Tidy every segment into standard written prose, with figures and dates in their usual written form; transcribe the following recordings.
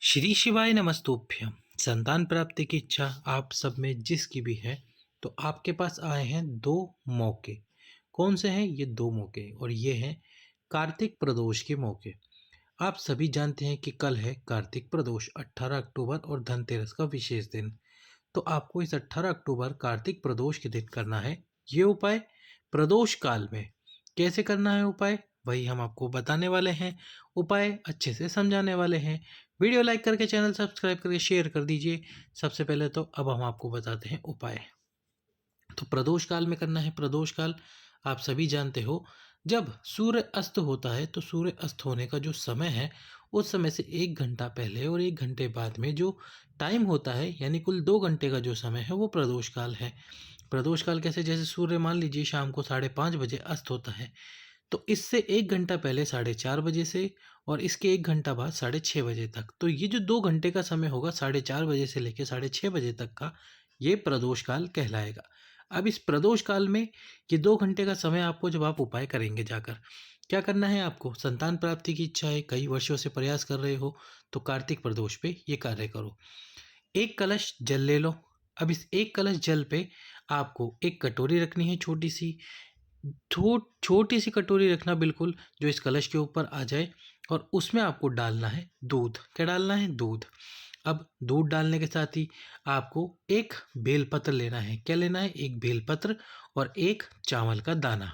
श्री शिवाय नमस्तुभ्यम। संतान प्राप्ति की इच्छा आप सब में जिसकी भी है, तो आपके पास आए हैं दो मौके। कौन से हैं ये दो मौके? और ये हैं कार्तिक प्रदोष के मौके। आप सभी जानते हैं कि कल है कार्तिक प्रदोष 18 अक्टूबर और धनतेरस का विशेष दिन। तो आपको इस 18 अक्टूबर कार्तिक प्रदोष के दिन करना है ये उपाय। प्रदोष काल में कैसे करना है उपाय, वही हम आपको बताने वाले हैं। उपाय अच्छे से समझाने वाले हैं। वीडियो लाइक करके चैनल सब्सक्राइब करके शेयर कर दीजिए। सबसे पहले तो अब हम आपको बताते हैं उपाय। तो प्रदोष काल में करना है। प्रदोष काल आप सभी जानते हो, जब सूर्य अस्त होता है तो सूर्य अस्त होने का जो समय है उस समय से 1 घंटा पहले और 1 घंटे बाद में जो टाइम होता है, यानी कुल 2 घंटे का जो समय है वो प्रदोष काल है। प्रदोष काल कैसे? जैसे सूर्य मान लीजिए शाम को 5:30 बजे अस्त होता है, तो इससे 1 घंटा पहले 4:30 बजे से और इसके 1 घंटा बाद 6:30 बजे तक, तो ये जो 2 घंटे का समय होगा 4:30 बजे से लेकर 6:30 बजे तक का, ये प्रदोष काल कहलाएगा। अब इस प्रदोष काल में ये 2 घंटे का समय आपको, जब आप उपाय करेंगे जाकर, क्या करना है आपको? संतान प्राप्ति की इच्छा है, कई वर्षों से प्रयास कर रहे हो, तो कार्तिक प्रदोष पे ये कार्य करो। एक कलश जल ले लो। अब इस एक कलश जल पे आपको एक कटोरी रखनी है, छोटी सी। छोटी सी कटोरी रखना बिल्कुल, जो इस कलश के ऊपर आ जाए, और उसमें आपको डालना है दूध। क्या डालना है? दूध। अब दूध डालने के साथ ही आपको एक बेलपत्र लेना है। क्या लेना है? एक बेलपत्र और एक चावल का दाना।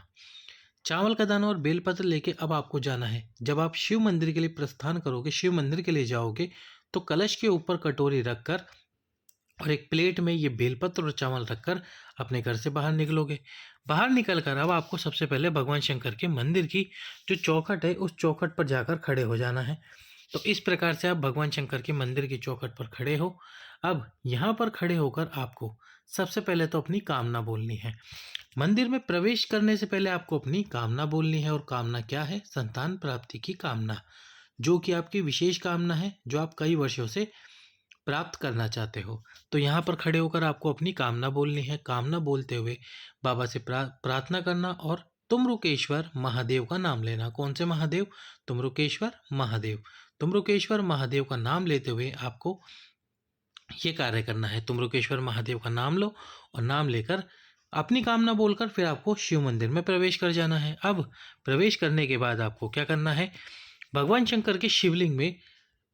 चावल का दाना और बेलपत्र लेके अब आपको जाना है, जब आप शिव मंदिर के लिए प्रस्थान करोगे, शिव मंदिर के लिए जाओगे, तो कलश के ऊपर कटोरी रखकर और एक प्लेट में ये बेलपत्र और चावल रखकर अपने घर से बाहर निकलोगे। बाहर निकल कर अब आपको सबसे पहले भगवान शंकर के मंदिर की जो चौखट है उस चौखट पर जाकर खड़े हो जाना है। तो इस प्रकार से आप भगवान शंकर के मंदिर की चौखट पर खड़े हो। अब यहाँ पर खड़े होकर आपको सबसे पहले तो अपनी कामना बोलनी है। मंदिर में प्रवेश करने से पहले आपको अपनी कामना बोलनी है। और कामना क्या है? संतान प्राप्ति की कामना, जो कि आपकी विशेष कामना है, जो आप कई वर्षों से प्राप्त करना चाहते हो। तो यहाँ पर खड़े होकर आपको अपनी कामना बोलनी है। कामना बोलते हुए बाबा से प्रार्थना करना और तुमरुकेश्वर महादेव का नाम लेना। कौन से महादेव? तुमरुकेश्वर महादेव। तुमरुकेश्वर महादेव का नाम लेते हुए आपको ये कार्य करना है। तुमरुकेश्वर महादेव का नाम लो और नाम लेकर अपनी कामना बोलकर फिर आपको शिव मंदिर में प्रवेश कर जाना है। अब प्रवेश करने के बाद आपको क्या करना है? भगवान शंकर के शिवलिंग में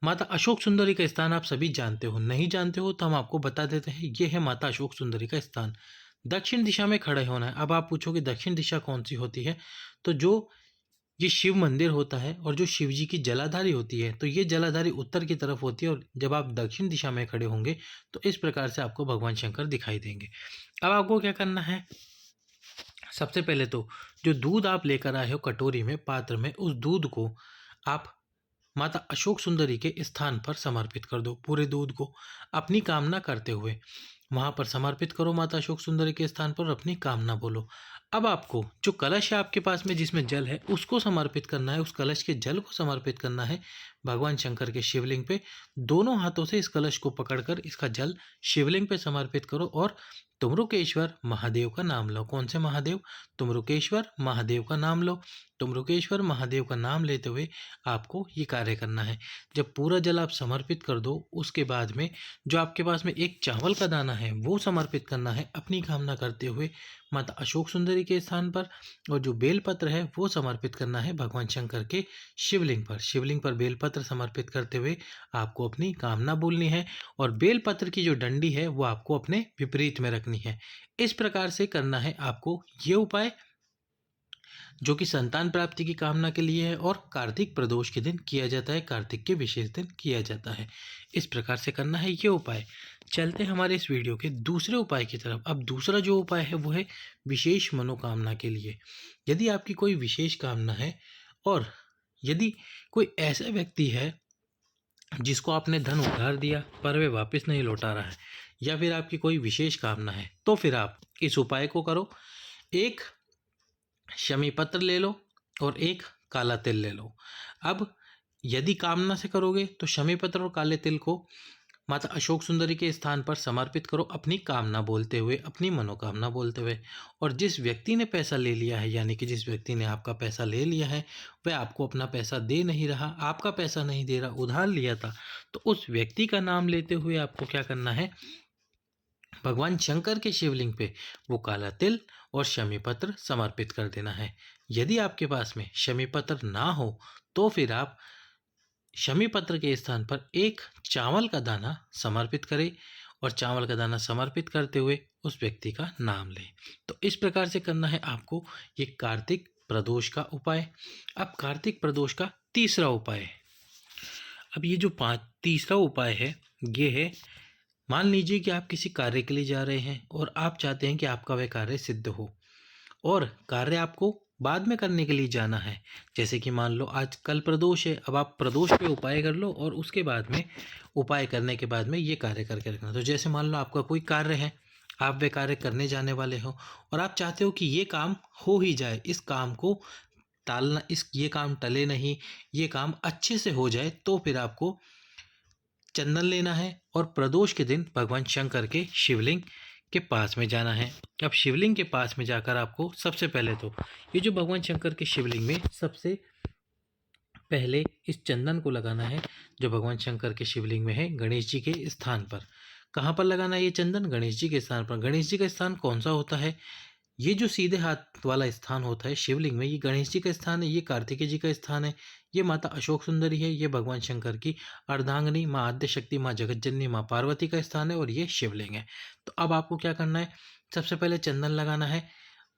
माता अशोक सुंदरी का स्थान आप सभी जानते हो। नहीं जानते हो तो हम आपको बता देते हैं, ये है माता अशोक सुंदरी का स्थान। दक्षिण दिशा में खड़े होना है। अब आप पूछोगे दक्षिण दिशा कौन सी होती है? तो जो ये शिव मंदिर होता है और जो शिव जी की जलाधारी होती है, तो ये जलाधारी उत्तर की तरफ होती है, और जब आप दक्षिण दिशा में खड़े होंगे तो इस प्रकार से आपको भगवान शंकर दिखाई देंगे। अब आपको क्या करना है? सबसे पहले तो जो दूध आप लेकर आए हो कटोरी में, पात्र में, उस दूध को आप माता अशोक सुंदरी के स्थान पर समर्पित कर दो। पूरे दूध को अपनी कामना करते हुए वहां पर समर्पित करो माता अशोक सुंदरी के स्थान पर, अपनी कामना बोलो। अब आपको जो कलश है आपके पास में जिसमें जल है उसको समर्पित करना है। उस कलश के जल को समर्पित करना है भगवान शंकर के शिवलिंग पे। दोनों हाथों से इस कलश को पकड़कर इसका जल शिवलिंग पे समर्पित करो और तुमरुकेश्वर महादेव का नाम लो। कौन से महादेव? तुमरुकेश्वर महादेव का नाम लो। तुमरुकेश्वर महादेव का नाम लेते हुए आपको ये कार्य करना है। जब पूरा जल आप समर्पित कर दो, उसके बाद में जो आपके पास में एक चावल का दाना है वो समर्पित करना है अपनी कामना करते हुए माता अशोक सुंदरी के स्थान पर, और जो बेलपत्र है वो समर्पित करना है भगवान शंकर के शिवलिंग पर। शिवलिंग पर बेलपत्र समर्पित करते हुए आपको अपनी कामना बोलनी है, और बेलपत्र की जो डंडी है वो आपको अपने विपरीत में रखनी है। इस प्रकार से करना है आपको ये उपाय, जो कि संतान प्राप्ति की कामना के लिए है और कार्तिक प्रदोष के दिन किया जाता है, कार्तिक के विशेष दिन किया जाता है। इस प्रकार से करना है ये उपाय। चलते हैं हमारे इस वीडियो के दूसरे उपाय की तरफ। अब दूसरा जो उपाय है वो है विशेष मनोकामना के लिए। यदि आपकी कोई विशेष कामना है, और यदि कोई ऐसा व्यक्ति है जिसको आपने धन उधार दिया पर वे वापस नहीं लौटा रहा है, या फिर आपकी कोई विशेष कामना है, तो फिर आप इस उपाय को करो। एक शमी पत्र ले लो और एक काला तिल ले लो। अब यदि कामना से करोगे तो शमी पत्र और काले तिल को माता अशोक सुंदरी के स्थान पर समर्पित करो अपनी कामना बोलते हुए, अपनी मनोकामना बोलते हुए। और जिस व्यक्ति ने पैसा ले लिया है, यानी कि जिस व्यक्ति ने आपका पैसा ले लिया है, वह आपको अपना पैसा दे नहीं रहा, आपका पैसा नहीं दे रहा, उधार लिया था, तो उस व्यक्ति का नाम लेते हुए आपको क्या करना है, भगवान शंकर के शिवलिंग पे वो काला तिल और शमी पत्र समर्पित कर देना है। यदि आपके पास में शमी पत्र ना हो तो फिर आप शमी पत्र के स्थान पर एक चावल का दाना समर्पित करें और चावल का दाना समर्पित करते हुए उस व्यक्ति का नाम लें। तो इस प्रकार से करना है आपको ये कार्तिक प्रदोष का उपाय। अब कार्तिक प्रदोष का तीसरा उपाय। अब ये जो तीसरा उपाय है ये है, मान लीजिए कि आप किसी कार्य के लिए जा रहे हैं और आप चाहते हैं कि आपका वह कार्य सिद्ध हो और कार्य आपको बाद में करने के लिए जाना है। जैसे कि मान लो आज कल प्रदोष है, अब आप प्रदोष पे उपाय कर लो और उसके बाद में उपाय करने के बाद में ये कार्य करके रखना। तो जैसे मान लो आपका कोई कार्य है, आप वह कार्य करने जाने वाले हो और आप चाहते हो कि ये काम हो ही जाए, इस काम को टालना, ये काम टले नहीं, ये काम अच्छे से हो जाए, तो फिर आपको चंदन लेना है और प्रदोष के दिन भगवान शंकर के शिवलिंग के पास में जाना है। अब शिवलिंग के पास में जाकर आपको सबसे पहले तो ये जो भगवान शंकर के शिवलिंग में सबसे पहले इस चंदन को लगाना है जो भगवान शंकर के शिवलिंग में है, गणेश जी के स्थान पर। कहाँ पर लगाना है ये चंदन? गणेश जी के स्थान पर। गणेश जी का स्थान कौन सा होता है? ये जो सीधे हाथ वाला स्थान होता है शिवलिंग में, ये गणेश जी का स्थान है, ये कार्तिकेय जी का स्थान है, ये माता अशोक सुंदरी है, ये भगवान शंकर की अर्धांगिनी माँ आद्य शक्ति माँ जगतजननी माँ पार्वती का स्थान है और ये शिवलिंग है। तो अब आपको क्या करना है, सबसे पहले चंदन लगाना है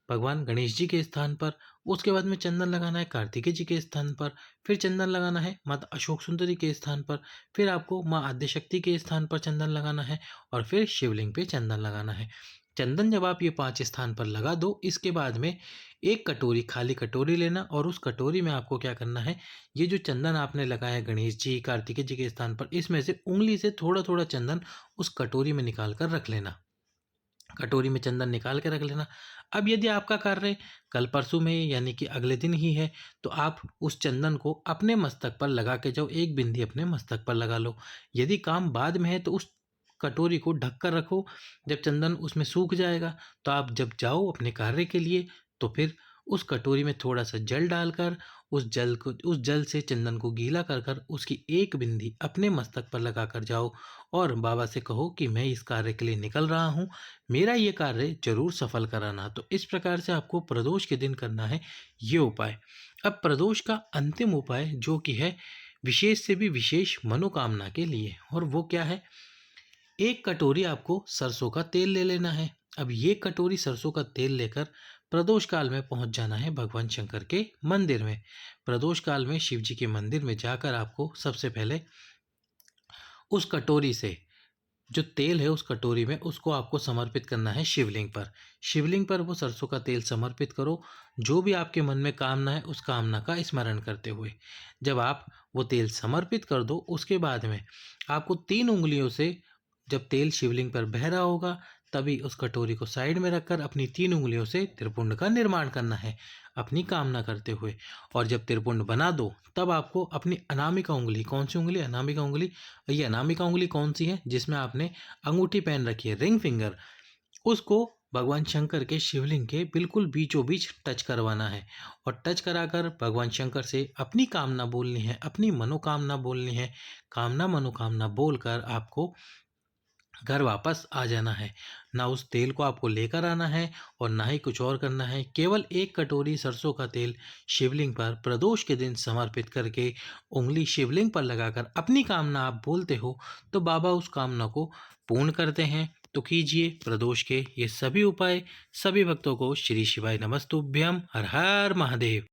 भगवान गणेश जी के स्थान पर, उसके बाद में चंदन लगाना है कार्तिकेय जी के स्थान पर, फिर चंदन लगाना है माता अशोक सुंदरी के स्थान पर, फिर आपको माँ आद्यशक्ति के स्थान पर चंदन लगाना है और फिर शिवलिंग पे चंदन लगाना है। चंदन जब आप ये 5 स्थान पर लगा दो, इसके बाद में एक कटोरी, खाली कटोरी लेना और उस कटोरी में आपको क्या करना है, ये जो चंदन आपने लगाया गणेश जी कार्तिकेय जी के स्थान पर, इसमें से उंगली से थोड़ा थोड़ा चंदन उस कटोरी में निकाल कर रख लेना। कटोरी में चंदन निकाल के रख लेना। अब यदि आपका कार्य कल परसों में यानी कि अगले दिन ही है तो आप उस चंदन को अपने मस्तक पर लगा के जाओ, एक बिंदी अपने मस्तक पर लगा लो। यदि काम बाद में है तो उस कटोरी को ढक कर रखो, जब चंदन उसमें सूख जाएगा तो आप जब जाओ अपने कार्य के लिए तो फिर उस कटोरी में थोड़ा सा जल डालकर उस जल से चंदन को गीला कर कर उसकी एक बिंदी अपने मस्तक पर लगा कर जाओ और बाबा से कहो कि मैं इस कार्य के लिए निकल रहा हूँ, मेरा ये कार्य जरूर सफल कराना। तो इस प्रकार से आपको प्रदोष के दिन करना है ये उपाय। अब प्रदोष का अंतिम उपाय जो कि है विशेष से भी विशेष मनोकामना के लिए, और वो क्या है, एक कटोरी आपको सरसों का तेल ले लेना है। अब ये कटोरी सरसों का तेल लेकर प्रदोष काल में पहुंच जाना है भगवान शंकर के मंदिर में। प्रदोष काल में शिव जी के मंदिर में जाकर आपको सबसे पहले उस कटोरी से जो तेल है उस कटोरी में उसको आपको समर्पित करना है शिवलिंग पर। शिवलिंग पर वो सरसों का तेल समर्पित करो, जो भी आपके मन में कामना है उस कामना का स्मरण करते हुए। जब आप वो तेल समर्पित कर दो उसके बाद में आपको 3 उंगलियों से, जब तेल शिवलिंग पर बह रहा होगा तभी उस कटोरी को साइड में रखकर अपनी 3 उंगलियों से त्रिपुंड का निर्माण करना है अपनी कामना करते हुए। और जब त्रिपुंड बना दो तब आपको अपनी अनामिका उंगली, कौन सी उंगली, अनामिका उंगली, ये अनामिका उंगली कौन सी है जिसमें आपने अंगूठी पहन रखी है, रिंग फिंगर, उसको भगवान शंकर के शिवलिंग के बिल्कुल बीचों बीच टच करवाना है और टच कराकर भगवान शंकर से अपनी कामना बोलनी है, अपनी मनोकामना बोलनी है। कामना मनोकामना बोलकर आपको घर वापस आ जाना है। ना उस तेल को आपको लेकर आना है और ना ही कुछ और करना है। केवल एक कटोरी सरसों का तेल शिवलिंग पर प्रदोष के दिन समर्पित करके उंगली शिवलिंग पर लगाकर अपनी कामना आप बोलते हो तो बाबा उस कामना को पूर्ण करते हैं। तो कीजिए प्रदोष के ये सभी उपाय। सभी भक्तों को श्री शिवाय नमस्तुभ्यम। हर हर महादेव।